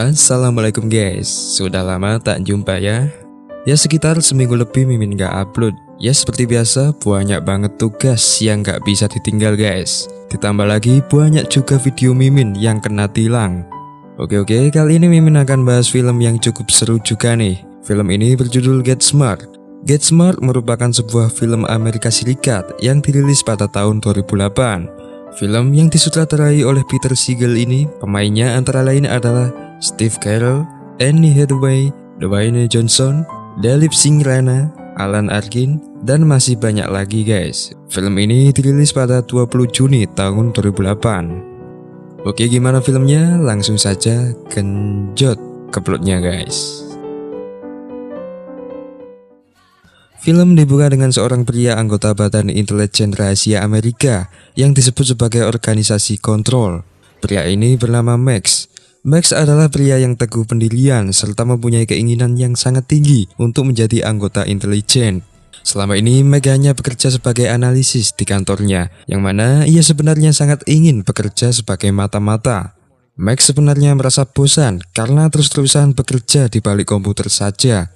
Assalamualaikum guys, sudah lama tak jumpa ya. Ya sekitar seminggu lebih Mimin gak upload. Ya seperti biasa banyak banget tugas yang gak bisa ditinggal guys. Ditambah lagi banyak juga video Mimin yang kena tilang. Oke, kali ini Mimin akan bahas film yang cukup seru juga nih. Film ini berjudul Get Smart. Get Smart merupakan sebuah film Amerika Serikat yang dirilis pada tahun 2008. Film yang disutradarai oleh Peter Segal ini, pemainnya antara lain adalah Steve Carell, Anne Hathaway, Dwayne Johnson, Dalip Singh Rana, Alan Arkin, dan masih banyak lagi guys. Film ini dirilis pada 20 Juni tahun 2008. Oke, gimana filmnya? Langsung saja genjot ke plotnya guys. Film dibuka dengan seorang pria anggota Badan Intelijen Rahasia Amerika yang disebut sebagai organisasi kontrol. Pria ini bernama Max. Max adalah pria yang teguh pendirian serta mempunyai keinginan yang sangat tinggi untuk menjadi anggota intelijen. Selama ini Max hanya bekerja sebagai analisis di kantornya, yang mana ia sebenarnya sangat ingin bekerja sebagai mata-mata. Max sebenarnya merasa bosan karena terus-terusan bekerja di balik komputer saja.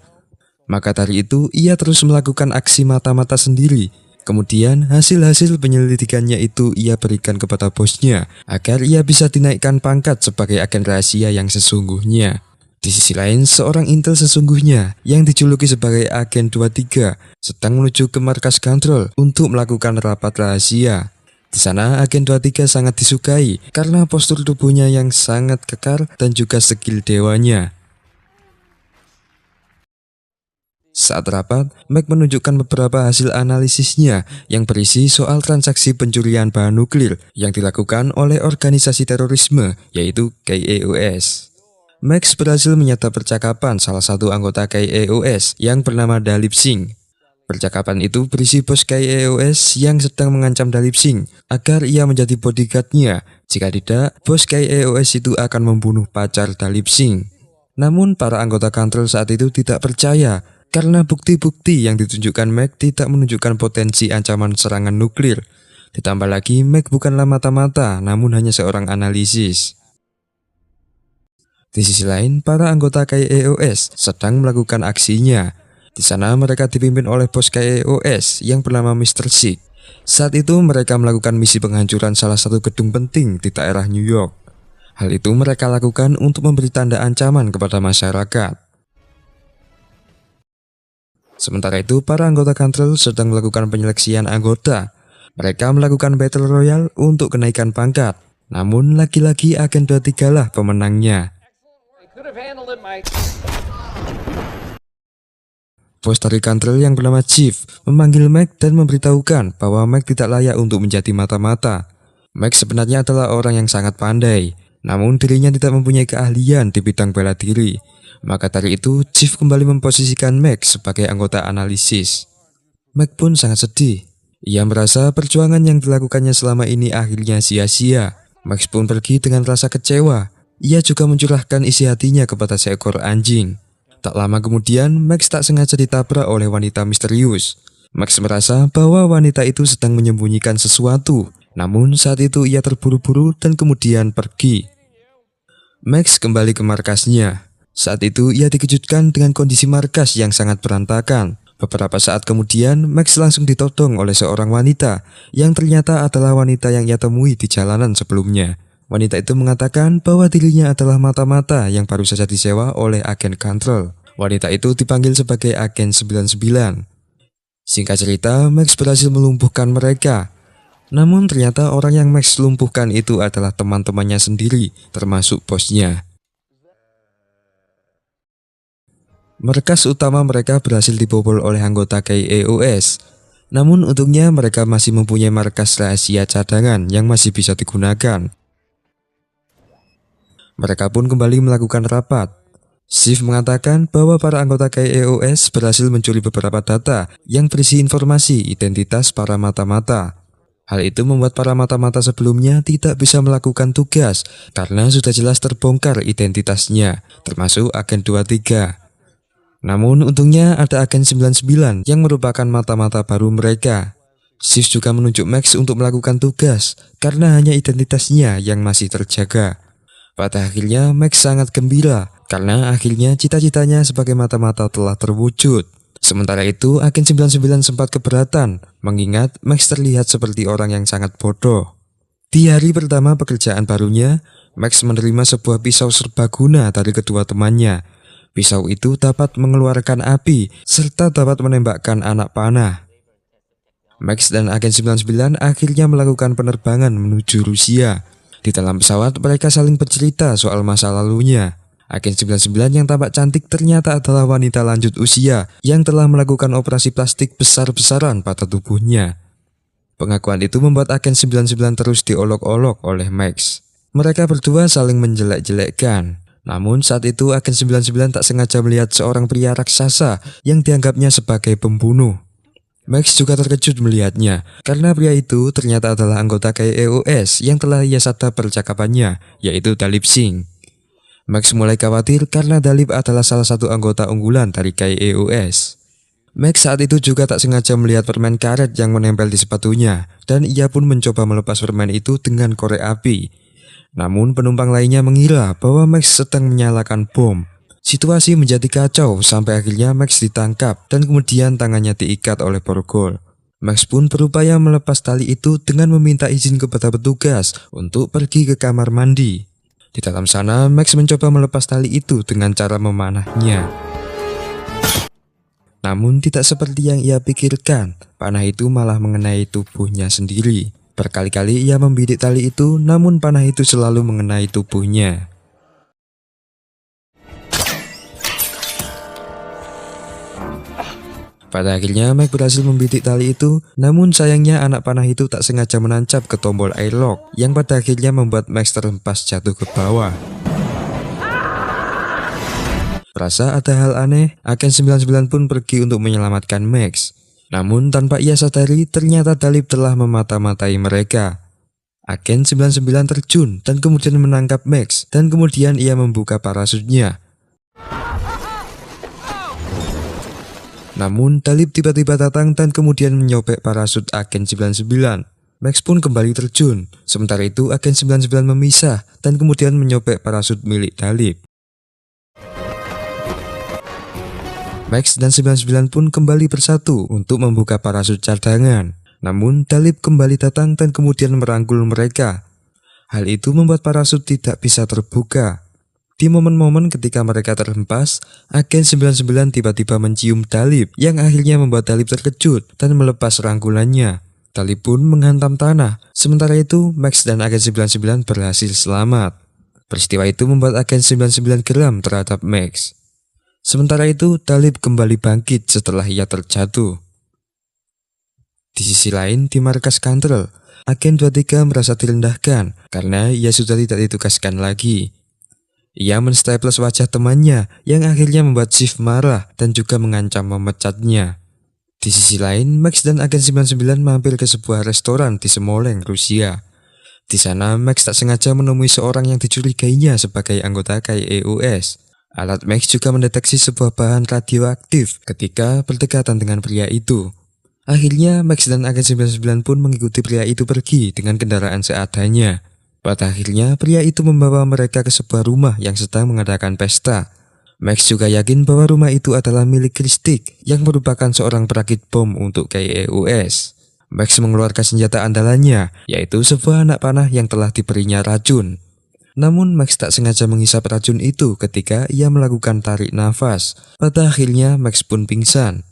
Maka dari itu ia terus melakukan aksi mata-mata sendiri. Kemudian hasil-hasil penyelidikannya itu ia berikan kepada bosnya agar ia bisa dinaikkan pangkat sebagai agen rahasia yang sesungguhnya. Di sisi lain, seorang intel sesungguhnya yang dijuluki sebagai Agen 23 sedang menuju ke markas kontrol untuk melakukan rapat rahasia. Di sana Agen 23 sangat disukai karena postur tubuhnya yang sangat kekar dan juga skill dewanya. Saat rapat, Mac menunjukkan beberapa hasil analisisnya yang berisi soal transaksi pencurian bahan nuklir yang dilakukan oleh organisasi terorisme, yaitu KAOS. Max berhasil menyata percakapan salah satu anggota KAOS yang bernama Dalip Singh. Percakapan itu berisi bos KAOS yang sedang mengancam Dalip Singh agar ia menjadi bodyguardnya. Jika tidak, bos KAOS itu akan membunuh pacar Dalip Singh. Namun para anggota kontrol saat itu tidak percaya karena bukti-bukti yang ditunjukkan Mac tidak menunjukkan potensi ancaman serangan nuklir. Ditambah lagi Mac bukanlah mata-mata namun hanya seorang analisis. Di sisi lain, para anggota KAOS sedang melakukan aksinya. Di sana mereka dipimpin oleh bos KAOS yang bernama Mr. Sig. Saat itu mereka melakukan misi penghancuran salah satu gedung penting di daerah New York. Hal itu mereka lakukan untuk memberi tanda ancaman kepada masyarakat. Sementara itu, para anggota kontrol sedang melakukan penyeleksian anggota. Mereka melakukan battle royale untuk kenaikan pangkat. Namun, lagi-lagi Agen 23 lah pemenangnya. Bos dari kontrol yang bernama Chief memanggil Mac dan memberitahukan bahwa Mac tidak layak untuk menjadi mata-mata. Mac sebenarnya adalah orang yang sangat pandai, namun dirinya tidak mempunyai keahlian di bidang bela diri. Maka dari itu, Chief kembali memposisikan Max sebagai anggota analisis. Max pun sangat sedih. Ia merasa perjuangan yang dilakukannya selama ini akhirnya sia-sia. Max pun pergi dengan rasa kecewa. Ia juga mencurahkan isi hatinya kepada seekor anjing. Tak lama kemudian, Max tak sengaja ditabrak oleh wanita misterius. Max merasa bahwa wanita itu sedang menyembunyikan sesuatu. Namun saat itu ia terburu-buru dan kemudian pergi. Max kembali ke markasnya. Saat itu ia dikejutkan dengan kondisi markas yang sangat berantakan. Beberapa saat kemudian Max langsung ditodong oleh seorang wanita yang ternyata adalah wanita yang ia temui di jalanan sebelumnya. Wanita itu mengatakan bahwa dirinya adalah mata-mata yang baru saja disewa oleh agen kontrol. Wanita itu dipanggil sebagai Agen 99. Singkat cerita, Max berhasil melumpuhkan mereka. Namun ternyata orang yang Max lumpuhkan itu adalah teman-temannya sendiri, termasuk bosnya. Markas utama mereka berhasil dibobol oleh anggota KAOS. Namun untungnya mereka masih mempunyai markas rahasia cadangan yang masih bisa digunakan. Mereka pun kembali melakukan rapat. Chief mengatakan bahwa para anggota KAOS berhasil mencuri beberapa data yang berisi informasi identitas para mata-mata. Hal itu membuat para mata-mata sebelumnya tidak bisa melakukan tugas karena sudah jelas terbongkar identitasnya, termasuk Agen 23. Namun untungnya ada Agen 99 yang merupakan mata-mata baru mereka. Chief juga menunjuk Max untuk melakukan tugas karena hanya identitasnya yang masih terjaga. Pada akhirnya Max sangat gembira karena akhirnya cita-citanya sebagai mata-mata telah terwujud. Sementara itu, Agen 99 sempat keberatan mengingat Max terlihat seperti orang yang sangat bodoh. Di hari pertama pekerjaan barunya, Max menerima sebuah pisau serbaguna dari kedua temannya. Pisau itu dapat mengeluarkan api serta dapat menembakkan anak panah. Max dan Agen 99 akhirnya melakukan penerbangan menuju Rusia. Di dalam pesawat mereka saling bercerita soal masa lalunya. Agen 99 yang tampak cantik ternyata adalah wanita lanjut usia yang telah melakukan operasi plastik besar-besaran pada tubuhnya. Pengakuan itu membuat Agen 99 terus diolok-olok oleh Max. Mereka berdua saling menjelek-jelekkan. Namun saat itu Agen 99 tak sengaja melihat seorang pria raksasa yang dianggapnya sebagai pembunuh. Max juga terkejut melihatnya, karena pria itu ternyata adalah anggota KEOS yang telah ia sadap percakapannya, yaitu Dalip Singh. Max mulai khawatir karena Dalip adalah salah satu anggota unggulan dari KEOS. Max saat itu juga tak sengaja melihat permen karet yang menempel di sepatunya, dan ia pun mencoba melepas permen itu dengan korek api. Namun penumpang lainnya mengira bahwa Max sedang menyalakan bom. Situasi menjadi kacau sampai akhirnya Max ditangkap dan kemudian tangannya diikat oleh borgol. Max pun berupaya melepas tali itu dengan meminta izin kepada petugas untuk pergi ke kamar mandi. Di dalam sana, Max mencoba melepas tali itu dengan cara memanahnya. Namun tidak seperti yang ia pikirkan, panah itu malah mengenai tubuhnya sendiri. Berkali-kali ia membidik tali itu, namun panah itu selalu mengenai tubuhnya. Pada akhirnya Max berhasil membidik tali itu, namun sayangnya anak panah itu tak sengaja menancap ke tombol airlock yang pada akhirnya membuat Max terhempas jatuh ke bawah. Merasa ada hal aneh, Agen 99 pun pergi untuk menyelamatkan Max. Namun tanpa ia sadari, ternyata Dalip telah memata-matai mereka. Agen 99 terjun dan kemudian menangkap Max, dan kemudian ia membuka parasutnya. Namun Dalip tiba-tiba datang dan kemudian menyobek parasut Agen 99. Max pun kembali terjun. Sementara itu Agen 99 memisah dan kemudian menyobek parasut milik Dalip. Max dan 99 pun kembali bersatu untuk membuka parasut cadangan. Namun Dalip kembali datang dan kemudian merangkul mereka. Hal itu membuat parasut tidak bisa terbuka. Di momen-momen ketika mereka terhempas, Agen 99 tiba-tiba mencium Dalip yang akhirnya membuat Dalip terkejut dan melepas rangkulannya. Dalip pun menghantam tanah. Sementara itu Max dan Agen 99 berhasil selamat. Peristiwa itu membuat Agen 99 geram terhadap Max. Sementara itu, Dalip kembali bangkit setelah ia terjatuh. Di sisi lain, di markas Kantrel, Agen 23 merasa direndahkan karena ia sudah tidak ditugaskan lagi. Ia menstaples wajah temannya yang akhirnya membuat Chief marah dan juga mengancam memecatnya. Di sisi lain, Max dan Agen 99 mampir ke sebuah restoran di Smoleng, Rusia. Di sana, Max tak sengaja menemui seorang yang dicurigainya sebagai anggota KEOS. Alat Max juga mendeteksi sebuah bahan radioaktif ketika berdekatan dengan pria itu. Akhirnya Max dan Agen 99 pun mengikuti pria itu pergi dengan kendaraan seadanya. Pada akhirnya pria itu membawa mereka ke sebuah rumah yang sedang mengadakan pesta. Max juga yakin bahwa rumah itu adalah milik Kristik yang merupakan seorang perakit bom untuk KEOS. Max mengeluarkan senjata andalannya, yaitu sebuah anak panah yang telah diberinya racun. Namun Max tak sengaja menghisap racun itu ketika ia melakukan tarik nafas. Pada akhirnya Max pun pingsan.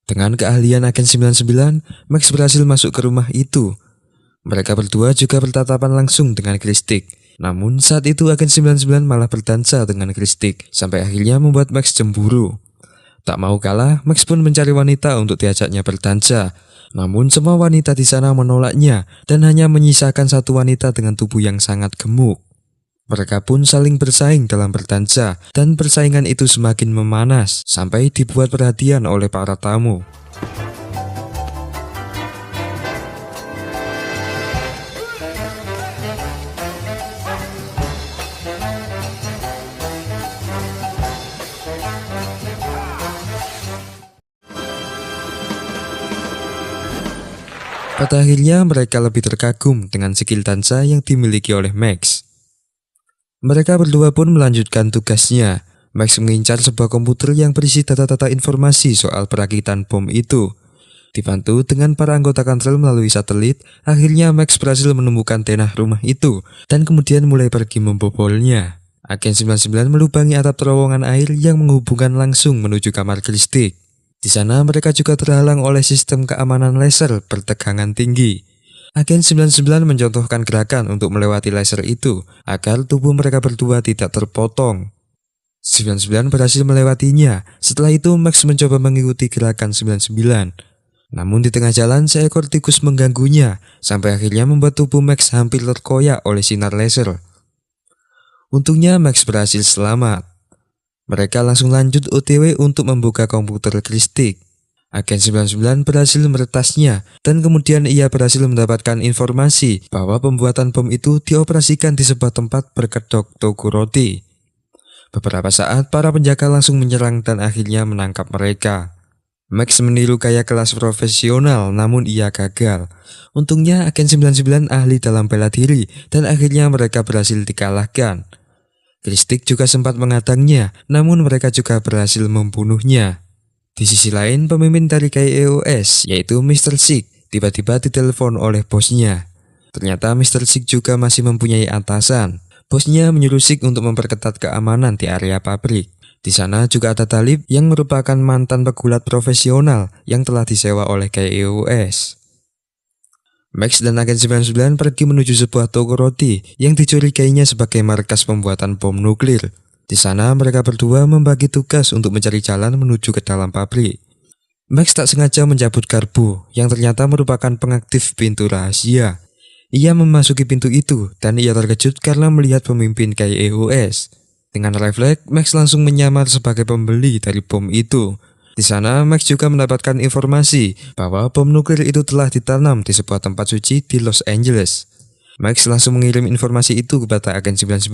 Dengan keahlian Agen 99, Max berhasil masuk ke rumah itu. Mereka berdua juga bertatapan langsung dengan Kristik. Namun saat itu Agen 99 malah berdansa dengan Kristik, sampai akhirnya membuat Max cemburu. Tak mau kalah, Max pun mencari wanita untuk diajaknya berdansa. Namun semua wanita di sana menolaknya dan hanya menyisakan satu wanita dengan tubuh yang sangat gemuk. Mereka pun saling bersaing dalam berdansa dan persaingan itu semakin memanas sampai dibuat perhatian oleh para tamu. Pada akhirnya mereka lebih terkagum dengan skill dansa yang dimiliki oleh Max. Mereka berdua pun melanjutkan tugasnya. Max mengincar sebuah komputer yang berisi data-data informasi soal perakitan bom itu. Dibantu dengan para anggota kontrol melalui satelit, akhirnya Max berhasil menemukan denah rumah itu dan kemudian mulai pergi membobolnya. Agen 99 melubangi atap terowongan air yang menghubungkan langsung menuju kamar Christie. Di sana mereka juga terhalang oleh sistem keamanan laser bertegangan tinggi. Agen 99 mencontohkan gerakan untuk melewati laser itu agar tubuh mereka berdua tidak terpotong. 99 berhasil melewatinya. Setelah itu Max mencoba mengikuti gerakan 99. Namun di tengah jalan seekor tikus mengganggunya sampai akhirnya membuat tubuh Max hampir terkoyak oleh sinar laser. Untungnya Max berhasil selamat. Mereka langsung lanjut OTW untuk membuka komputer Christie. Agen 99 berhasil meretasnya dan kemudian ia berhasil mendapatkan informasi bahwa pembuatan bom itu dioperasikan di sebuah tempat berkedok toko roti. Beberapa saat para penjaga langsung menyerang dan akhirnya menangkap mereka. Max meniru gaya kelas profesional namun ia gagal. Untungnya Agen 99 ahli dalam bela diri dan akhirnya mereka berhasil dikalahkan. Christie juga sempat menghadangnya, namun mereka juga berhasil membunuhnya. Di sisi lain, pemimpin dari KEOS, yaitu Mr. Sig, tiba-tiba ditelepon oleh bosnya. Ternyata Mr. Sig juga masih mempunyai atasan. Bosnya menyuruh Sig untuk memperketat keamanan di area pabrik. Di sana juga ada Talib yang merupakan mantan pegulat profesional yang telah disewa oleh KEOS. Max dan Agen 99 pergi menuju sebuah toko roti yang dicurigainya sebagai markas pembuatan bom nuklir. Di sana mereka berdua membagi tugas untuk mencari jalan menuju ke dalam pabrik. Max tak sengaja mencabut garpu yang ternyata merupakan pengaktif pintu rahasia. Ia memasuki pintu itu dan ia terkejut karena melihat pemimpin KEOS. Dengan refleks, Max langsung menyamar sebagai pembeli dari bom itu. Di sana, Max juga mendapatkan informasi bahwa bom nuklir itu telah ditanam di sebuah tempat suci di Los Angeles. Max langsung mengirim informasi itu kepada Agen 99.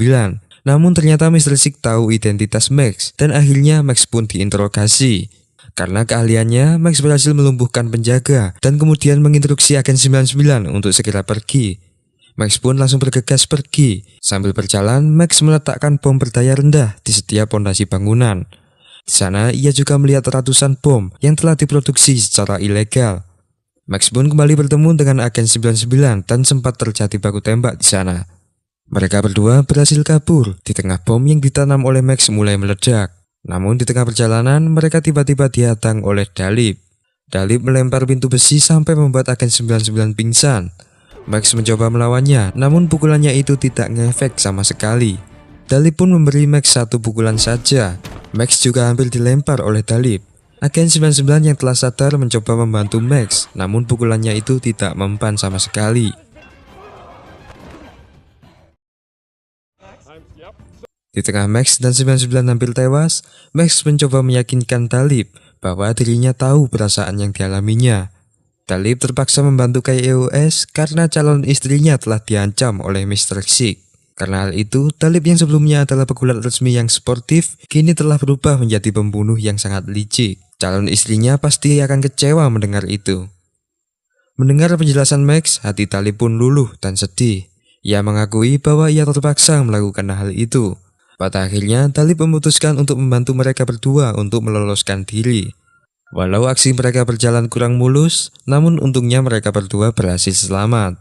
Namun ternyata Mr. Sig tahu identitas Max dan akhirnya Max pun diinterogasi. Karena keahliannya, Max berhasil melumpuhkan penjaga dan kemudian menginstruksi Agen 99 untuk segera pergi. Max pun langsung bergegas pergi. Sambil berjalan, Max meletakkan bom berdaya rendah di setiap pondasi bangunan. Di sana, ia juga melihat ratusan bom yang telah diproduksi secara ilegal. Max pun kembali bertemu dengan Agen 99 dan sempat terjadi baku tembak di sana. Mereka berdua berhasil kabur di tengah bom yang ditanam oleh Max mulai meledak. Namun di tengah perjalanan, mereka tiba-tiba dihadang oleh Talib. Talib melempar pintu besi sampai membuat Agen 99 pingsan. Max mencoba melawannya, namun pukulannya itu tidak ngefek sama sekali. Talib pun memberi Max satu pukulan saja. Max juga hampir dilempar oleh Talib. Agen 99 yang telah sadar mencoba membantu Max, namun pukulannya itu tidak mempan sama sekali. Di tengah Max dan 99 hampir tewas, Max mencoba meyakinkan Talib bahwa dirinya tahu perasaan yang dialaminya. Talib terpaksa membantu KEOS karena calon istrinya telah diancam oleh Mr. Sig. Karena hal itu, Talib yang sebelumnya adalah pegulat resmi yang sportif, kini telah berubah menjadi pembunuh yang sangat licik. Calon istrinya pasti akan kecewa mendengar itu. Mendengar penjelasan Max, hati Talib pun luluh dan sedih. Ia mengakui bahwa ia terpaksa melakukan hal itu. Pada akhirnya, Talib memutuskan untuk membantu mereka berdua untuk meloloskan diri. Walau aksi mereka berjalan kurang mulus, namun untungnya mereka berdua berhasil selamat.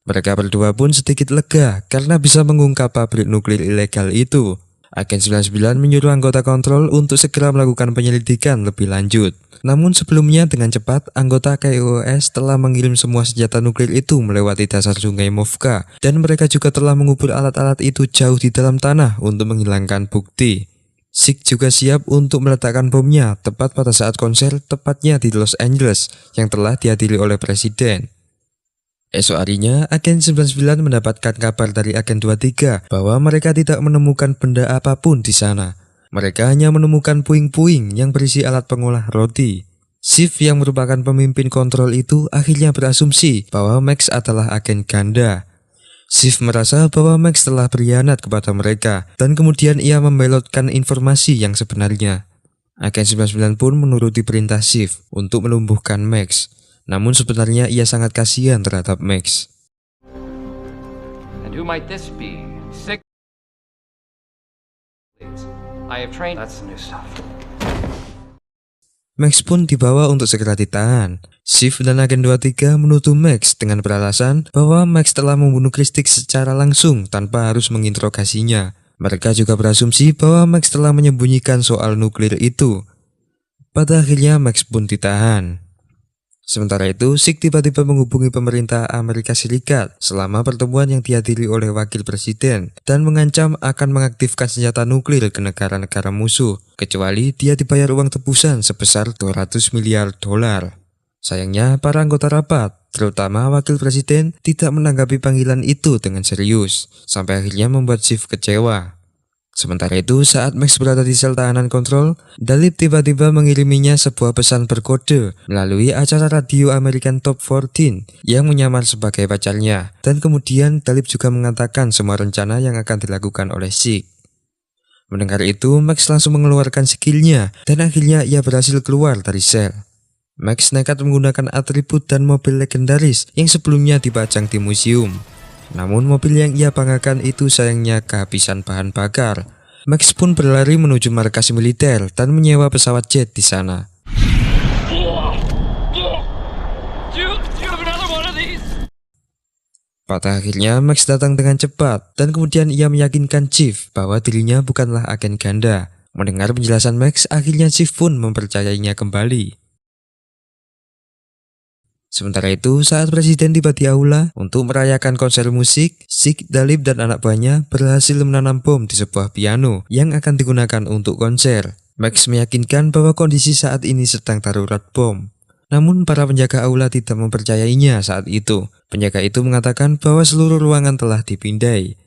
Mereka berdua pun sedikit lega karena bisa mengungkap pabrik nuklir ilegal itu. Agen 99 menyuruh anggota kontrol untuk segera melakukan penyelidikan lebih lanjut. Namun sebelumnya dengan cepat, anggota KEOS telah mengirim semua senjata nuklir itu melewati dasar sungai Movka. Dan mereka juga telah mengubur alat-alat itu jauh di dalam tanah untuk menghilangkan bukti. Sig juga siap untuk meletakkan bomnya tepat pada saat konser tepatnya di Los Angeles yang telah dihadiri oleh Presiden. Esok harinya, Agen 99 mendapatkan kabar dari Agen 23 bahwa mereka tidak menemukan benda apapun di sana. Mereka hanya menemukan puing-puing yang berisi alat pengolah roti. Sif yang merupakan pemimpin kontrol itu akhirnya berasumsi bahwa Max adalah agen ganda. Sif merasa bahwa Max telah berkhianat kepada mereka dan kemudian ia membelotkan informasi yang sebenarnya. Agen 99 pun menuruti perintah Sif untuk melumpuhkan Max. Namun sebenarnya ia sangat kasihan terhadap Max. Who might this be? Sick. I have trained. That's new stuff. Max pun dibawa untuk segera ditahan. Shiv dan Agen 23 menuduh Max dengan beralasan bahwa Max telah membunuh Christie secara langsung tanpa harus menginterogasinya. Mereka juga berasumsi bahwa Max telah menyembunyikan soal nuklir itu. Pada akhirnya Max pun ditahan. Sementara itu, Sig tiba-tiba menghubungi pemerintah Amerika Serikat selama pertemuan yang dihadiri oleh wakil presiden dan mengancam akan mengaktifkan senjata nuklir ke negara-negara musuh, kecuali dia dibayar uang tebusan sebesar 200 miliar dolar. Sayangnya, para anggota rapat, terutama wakil presiden, tidak menanggapi panggilan itu dengan serius, sampai akhirnya membuat Shiv kecewa. Sementara itu, saat Max berada di sel tahanan kontrol, Dalip tiba-tiba mengiriminya sebuah pesan berkode melalui acara radio American Top 14 yang menyamar sebagai pacarnya, dan kemudian Dalip juga mengatakan semua rencana yang akan dilakukan oleh Sig. Mendengar itu, Max langsung mengeluarkan skillnya, dan akhirnya ia berhasil keluar dari sel. Max nekat menggunakan atribut dan mobil legendaris yang sebelumnya dipajang di museum. Namun mobil yang ia banggakan itu sayangnya kehabisan bahan bakar. Max pun berlari menuju markas militer dan menyewa pesawat jet di sana. Pada akhirnya Max datang dengan cepat dan kemudian ia meyakinkan Chief bahwa dirinya bukanlah agen ganda. Mendengar penjelasan Max, akhirnya Chief pun mempercayainya kembali. Sementara itu, saat presiden tiba di aula untuk merayakan konser musik, Sig, Dalip, dan anak buahnya berhasil menanam bom di sebuah piano yang akan digunakan untuk konser. Max meyakinkan bahwa kondisi saat ini sedang darurat bom. Namun para penjaga aula tidak mempercayainya saat itu. Penjaga itu mengatakan bahwa seluruh ruangan telah dipindai.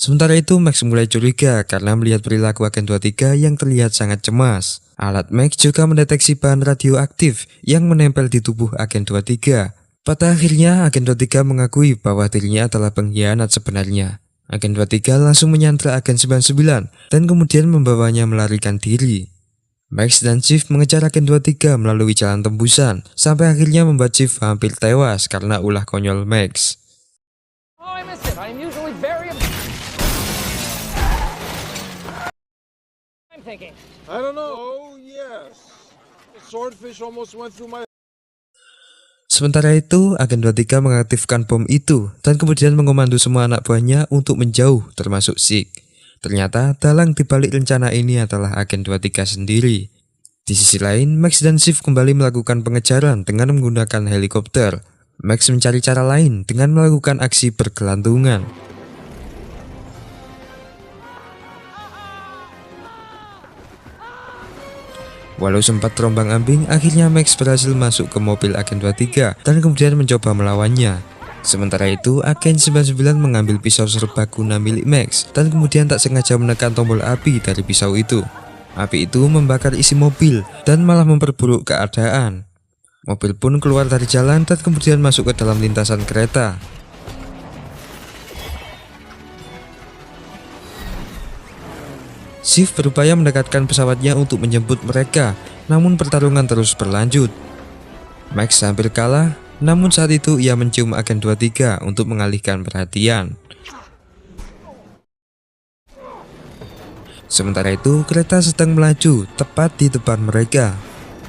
Sementara itu, Max mulai curiga karena melihat perilaku Agen 23 yang terlihat sangat cemas. Alat Max juga mendeteksi bahan radioaktif yang menempel di tubuh Agen 23. Pada akhirnya, Agen 23 mengakui bahwa dirinya adalah pengkhianat sebenarnya. Agen 23 langsung menyandra Agen 99 dan kemudian membawanya melarikan diri. Max dan Chief mengejar Agen 23 melalui jalan tembusan, sampai akhirnya membuat Chief hampir tewas karena ulah konyol Max. I don't know. Oh yes. The swordfish almost went through my. Sementara itu, Agen 23 mengaktifkan bom itu dan kemudian mengomando semua anak buahnya untuk menjauh, termasuk Sig. Ternyata dalang dibalik rencana ini adalah Agen 23 sendiri. Di sisi lain, Max dan Shiv kembali melakukan pengejaran dengan menggunakan helikopter. Max mencari cara lain dengan melakukan aksi bergelantungan. Walau sempat terombang-ambing, akhirnya Max berhasil masuk ke mobil Agen 23 dan kemudian mencoba melawannya. Sementara itu, Agen 99 mengambil pisau serbaguna milik Max dan kemudian tak sengaja menekan tombol api dari pisau itu. Api itu membakar isi mobil dan malah memperburuk keadaan. Mobil pun keluar dari jalan dan kemudian masuk ke dalam lintasan kereta. Shiv berupaya mendekatkan pesawatnya untuk menjemput mereka, namun pertarungan terus berlanjut. Max hampir kalah, namun saat itu ia mencium Agen 23 untuk mengalihkan perhatian. Sementara itu, kereta sedang melaju tepat di depan mereka.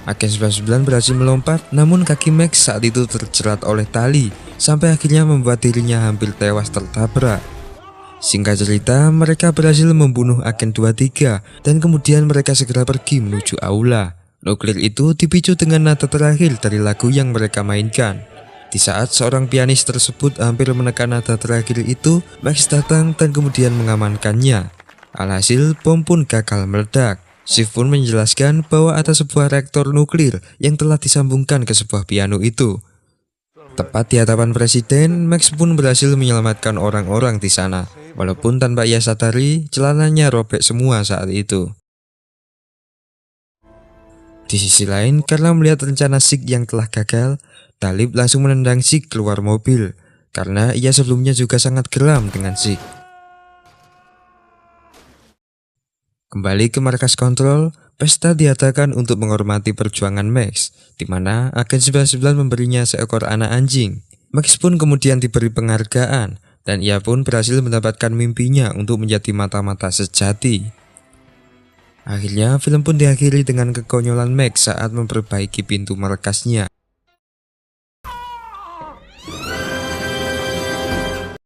Agen 99 berhasil melompat, namun kaki Max saat itu terjerat oleh tali, sampai akhirnya membuat dirinya hampir tewas tertabrak. Singkat cerita, mereka berhasil membunuh Agen 23 dan kemudian mereka segera pergi menuju aula. Nuklir itu dipicu dengan nada terakhir dari lagu yang mereka mainkan. Di saat seorang pianis tersebut hampir menekan nada terakhir itu, Max datang dan kemudian mengamankannya. Alhasil, bom pun gagal meledak. Shiv pun menjelaskan bahwa ada sebuah reaktor nuklir yang telah disambungkan ke sebuah piano itu. Tepat di hadapan presiden, Max pun berhasil menyelamatkan orang-orang di sana. Walaupun tanpa ia sadari, celananya robek semua saat itu. Di sisi lain, karena melihat rencana Sig yang telah gagal, Dalip langsung menendang Sig keluar mobil, karena ia sebelumnya juga sangat geram dengan Sig. Kembali ke markas kontrol, pesta diadakan untuk menghormati perjuangan Max, di mana Agen 99 memberinya seekor anak anjing. Max pun kemudian diberi penghargaan, dan ia pun berhasil mendapatkan mimpinya untuk menjadi mata-mata sejati. Akhirnya film pun diakhiri dengan kekonyolan Max saat memperbaiki pintu markasnya.